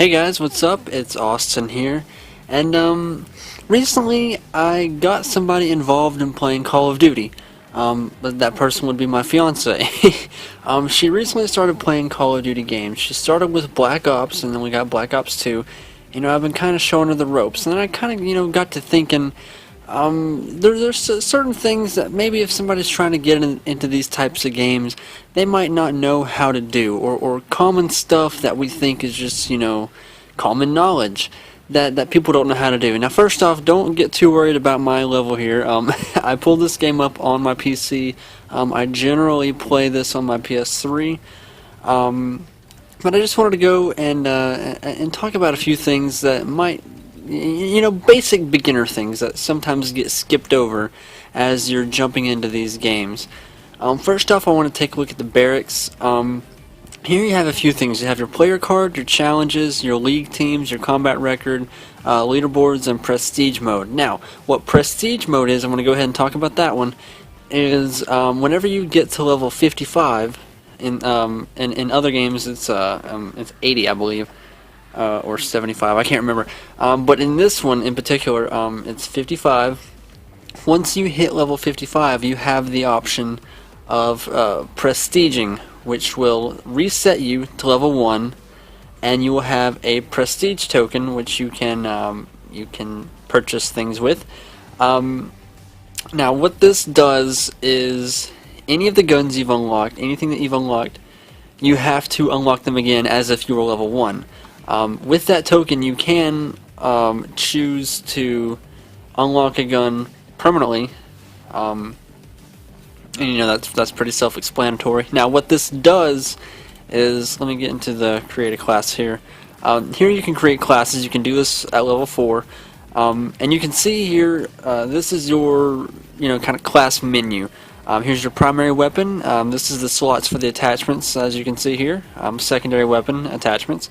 Hey guys, what's up? It's Austin here, and recently I got somebody involved in playing Call of Duty. But that person would be my fiance. She recently started playing Call of Duty games. She started with Black Ops, and then we got Black Ops 2. I've been kind of showing her the ropes, and then I kind of, got to thinking, there's certain things that maybe if somebody's trying to get into these types of games, they might not know how to do, or common stuff that we think is just, common knowledge that people don't know how to do. Now, first off, don't get too worried about my level here. I pulled this game up on my PC. I generally play this on my PS3. But I just wanted to go and talk about a few things that might, basic beginner things that sometimes get skipped over as you're jumping into these games. First off, I want to take a look at the barracks. Here you have a few things. You have your player card, your challenges, your league teams, your combat record, leaderboards, and prestige mode. Now, what prestige mode is, I'm going to go ahead and talk about that one, is whenever you get to level 55, in other games it's 80, I believe, or 75, I can't remember. But in this one in particular, it's 55. Once you hit level 55, you have the option of prestiging, which will reset you to level 1, and you will have a prestige token which you can purchase things with. Now what this does is any of the guns you've unlocked, anything that you've unlocked, you have to unlock them again as if you were level 1. With that token you can choose to unlock a gun permanently, and that's pretty self-explanatory. Now what this does is, let me get into the create a class here. Here you can create classes. You can do this at level 4, and you can see here this is your kind of class menu. Here's your primary weapon. This is the slots for the attachments, as you can see here. Secondary weapon attachments.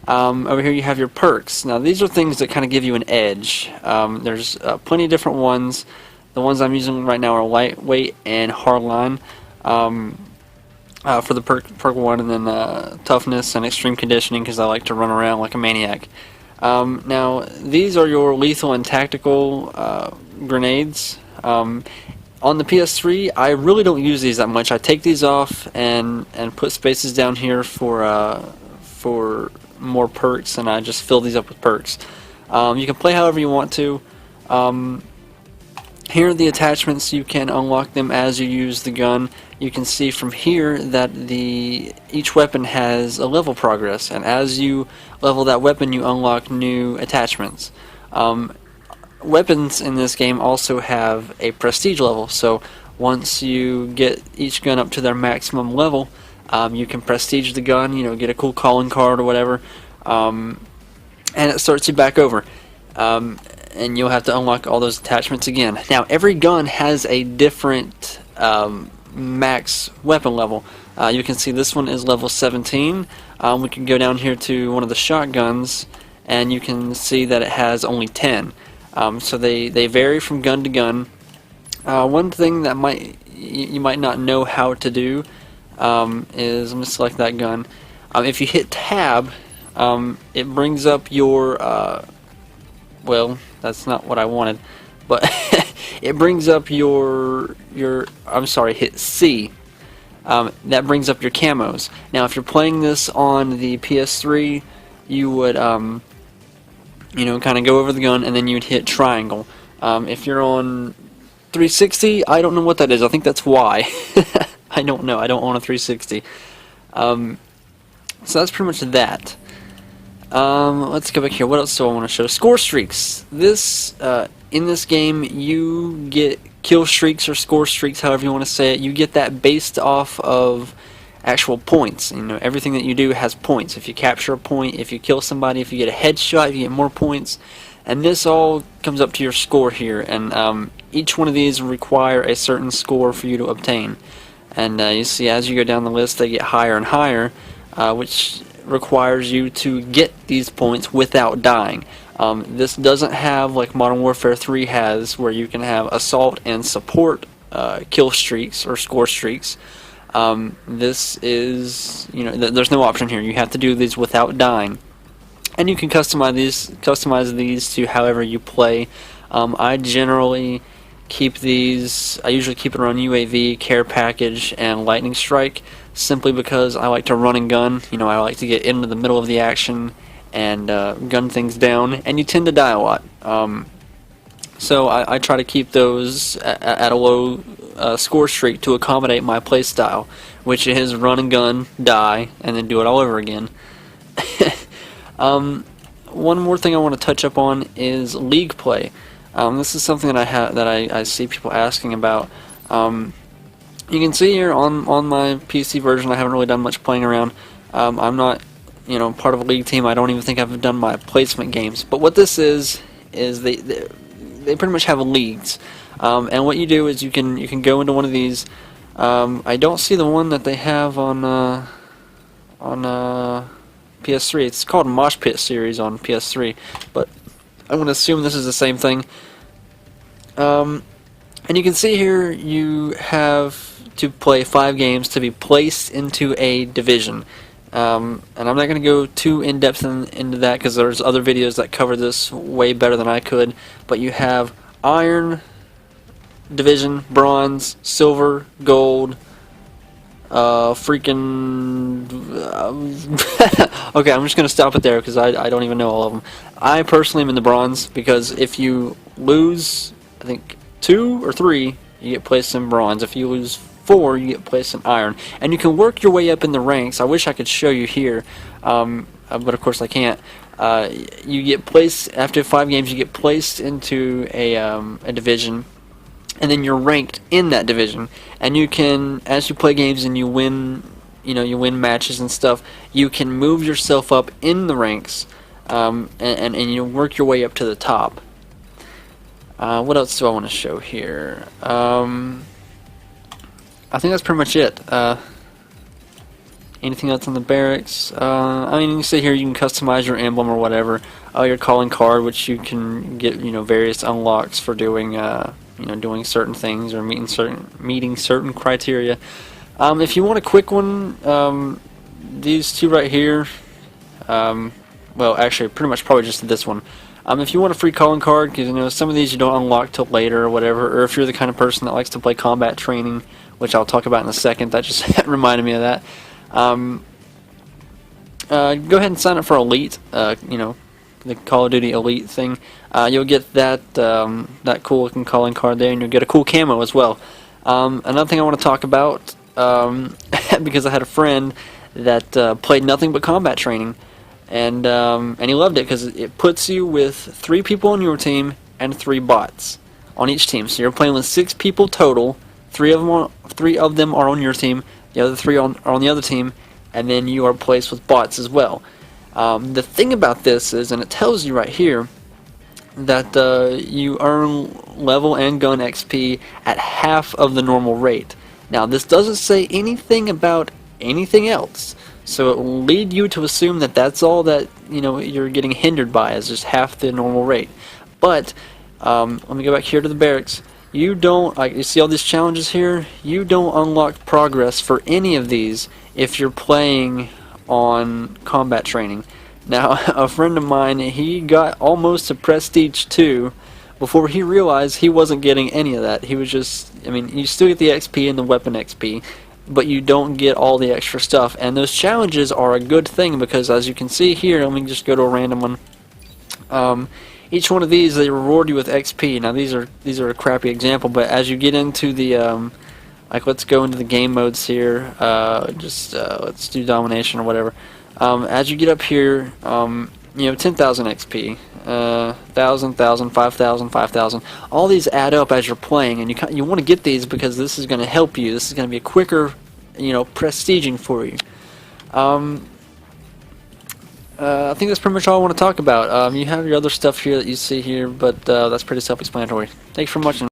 Over here you have your perks. Now these are things that kind of give you an edge. There's plenty of different ones. The ones I'm using right now are lightweight and hardline for the perk 1, and then toughness and extreme conditioning because I like to run around like a maniac. Now these are your lethal and tactical grenades. On the PS3, I really don't use these that much. I take these off and put spaces down here for more perks, and I just fill these up with perks. You can play however you want to. Here are the attachments. You can unlock them as you use the gun. You can see from here that each weapon has a level progress, and as you level that weapon you unlock new attachments. Weapons in this game also have a prestige level, so once you get each gun up to their maximum level, you can prestige the gun, get a cool calling card or whatever, and it starts you back over. And you'll have to unlock all those attachments again. Now every gun has a different max weapon level. You can see this one is level 17. We can go down here to one of the shotguns, and you can see that it has only 10. So they vary from gun to gun. One thing that you might not know how to do is, I'm going to select that gun. If you hit tab, it brings up your well, that's not what I wanted, but it brings up I'm sorry, hit C. That brings up your camos. Now if you're playing this on the PS3, you would kind of go over the gun and then you'd hit triangle. If you're on 360, I don't know what that is. I think that's Y. I don't know. I don't own a 360. So that's pretty much that. Let's go back here. What else do I want to show? Score streaks. In this game, you get kill streaks or score streaks, however you want to say it. You get that based off of actual points. Everything that you do has points. If you capture a point, if you kill somebody, if you get a headshot, you get more points. And this all comes up to your score here. And each one of these require a certain score for you to obtain. And you see, as you go down the list, they get higher and higher, which requires you to get these points without dying. This doesn't have like Modern Warfare 3 has, where you can have assault and support kill streaks or score streaks. This is, there's no option here. You have to do these without dying. and you can customize these to however you play. I generally keep these. I usually keep it around UAV, care package, and lightning strike, simply because I like to run and gun. I like to get into the middle of the action and gun things down, and you tend to die a lot. So I try to keep those at a low score streak to accommodate my playstyle, which is run and gun, die, and then do it all over again. One more thing I want to touch up on is league play. This is something that I see people asking about. You can see here on my PC version, I haven't really done much playing around. I'm not, part of a league team. I don't even think I've done my placement games. But what this is they pretty much have leagues, and what you do is you can go into one of these. I don't see the one that they have on PS3. It's called Mosh Pit Series on PS3, but I'm going to assume this is the same thing. And you can see here you have to play 5 games to be placed into a division. And I'm not going to go too in-depth into that because there's other videos that cover this way better than I could. But you have Iron Division, Bronze, Silver, Gold, okay, I'm just going to stop it there because I don't even know all of them. I personally am in the Bronze because if you lose, I think, 2 or 3, you get placed in Bronze. If you lose 4, you get placed in Iron. And you can work your way up in the ranks. I wish I could show you here, but of course I can't. You get placed, after 5 games, you get placed into a division, and then you're ranked in that division. And you can, as you play games and you win, you win matches and stuff, you can move yourself up in the ranks, and you work your way up to the top. What else do I want to show here? I think that's pretty much it. Anything else on the barracks? I mean, you can see here you can customize your emblem or whatever. Your calling card, which you can get, various unlocks for doing, doing certain things or meeting certain criteria. If you want a quick one, these 2 right here. Well, actually, pretty much probably just this one. If you want a free calling card, because some of these you don't unlock till later or whatever, or if you're the kind of person that likes to play combat training, which I'll talk about in a second, that just reminded me of that. Go ahead and sign up for Elite, the Call of Duty Elite thing. You'll get that cool looking calling card there, and you'll get a cool camo as well. Another thing I want to talk about, because I had a friend that played nothing but combat training, and he loved it because it puts you with 3 people on your team and 3 bots on each team. So you're playing with 6 people total. 3 of them are on your team. The other 3 are on the other team, and then you are placed with bots as well. The thing about this is, and it tells you right here, that you earn level and gun XP at half of the normal rate. Now, this doesn't say anything about anything else, so it will lead you to assume that that's all that you're getting hindered by, is just half the normal rate. But let me go back here to the barracks. You don't, you see all these challenges here? You don't unlock progress for any of these if you're playing on combat training. Now, a friend of mine, he got almost to Prestige 2 before he realized he wasn't getting any of that. He was just, you still get the XP and the weapon XP, but you don't get all the extra stuff. And those challenges are a good thing because, as you can see here, let me just go to a random one. Each one of these, they reward you with XP. Now, these are a crappy example, but as you get into the let's go into the game modes here. Let's do domination or whatever. As you get up here, 10,000 XP, 1,000, 5,000, 5,000. All these add up as you're playing, and you want to get these because this is going to help you. This is going to be a quicker, prestiging for you. I think that's pretty much all I want to talk about. You have your other stuff here that you see here, but that's pretty self-explanatory. Thanks for watching.